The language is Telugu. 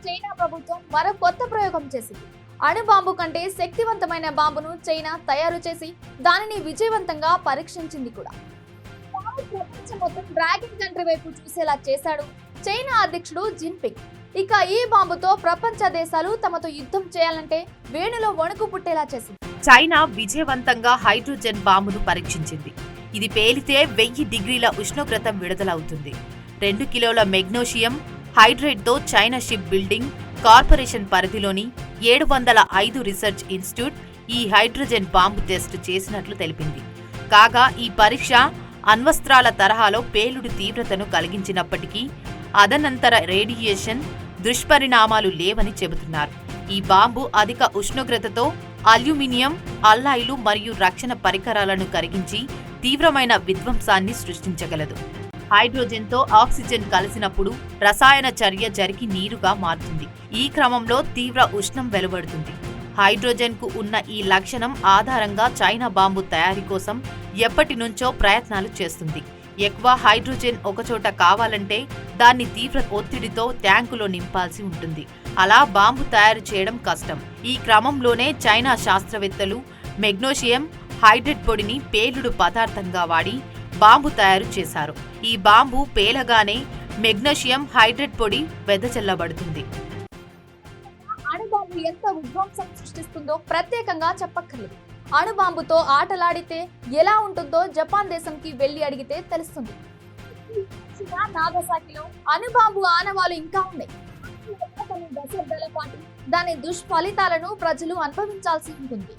చైనా ప్రభుత్వం మరో కొత్త ప్రయోగం చేసింది. అణుబాంబు కంటే శక్తివంతమైన బాంబును చైనా తయారు చేసి దానిని విజయవంతంగా పరీక్షించింది కూడా. ప్రపంచం మొత్తం డ్రాగన్ కంట్రీ వైపు చూసేలా చేశాడు చైనా అధ్యక్షుడు జిన్పింగ్. ఇక ఈ బాంబుతో ప్రపంచ దేశాలు తమతో యుద్ధం చేయాలంటే వేణులో వణుకు పుట్టేలా చేసింది. చైనా విజయవంతంగా హైడ్రోజన్ బాంబును పరీక్షించింది. ఇది పేలితే 1000 డిగ్రీల ఉష్ణోగ్రత విడుదలవుతుంది. 2 కిలోల మెగ్నీషియం హైడ్రేట్తో చైనా షిప్ బిల్డింగ్ కార్పొరేషన్ పరిధిలోని 705 రీసెర్చ్ ఇన్స్టిట్యూట్ ఈ హైడ్రోజన్ బాంబు టెస్ట్ చేసినట్లు తెలిపింది. కాగా ఈ పరీక్ష అణ్వస్త్రాల తరహాలో పేలుడు తీవ్రతను కలిగించినప్పటికీ అదనంతర రేడియేషన్ దుష్పరిణామాలు లేవని చెబుతున్నారు. ఈ బాంబు అధిక ఉష్ణోగ్రతతో అల్యూమినియం అల్లాయిలు మరియు రక్షణ పరికరాలను కరిగించి తీవ్రమైన విధ్వంసాన్ని సృష్టించగలదు. హైడ్రోజన్తో ఆక్సిజన్ కలిసినప్పుడు రసాయన చర్య జరిగి నీరుగా మారుతుంది. ఈ క్రమంలో తీవ్ర ఉష్ణం వెలువడుతుంది. హైడ్రోజన్కు ఉన్న ఈ లక్షణం ఆధారంగా చైనా బాంబు తయారీ కోసం ఎప్పటి నుంచో ప్రయత్నాలు చేస్తుంది. ఎక్కువ హైడ్రోజన్ ఒకచోట కావాలంటే దాన్ని తీవ్ర ఒత్తిడితో ట్యాంకులో నింపాల్సి ఉంటుంది. అలా బాంబు తయారు చేయడం కష్టం. ఈ క్రమంలోనే చైనా శాస్త్రవేత్తలు మెగ్నీషియం హైడ్రేట్ పొడిని పేలుడు పదార్థంగా వాడి బాంబు తయారు చేశారు. ఈ బాంబు పేలగానే మెగ్నీషియం హైడ్రేట్ పొడి వెదజల్లబడుతుంది. అణుబాంబు ఎంత విధ్వంసం సృష్టిస్తుందో ప్రత్యేకంగా చెప్పక్కర్లేదు. అణుబాంబుతో ఆటలాడితే ఎలా ఉంటుందో జపాన్ దేశంకి వెళ్లి అడిగితే తెలుస్తుంది. నాగసాకిలో అణుబాంబు ఆనవాలు ఇంకా ఉన్నాయి. కొన్ని దశాబ్దాల పాటు దాని దుష్ఫలితాలను ప్రజలు అనుభవించాల్సి ఉంటుంది.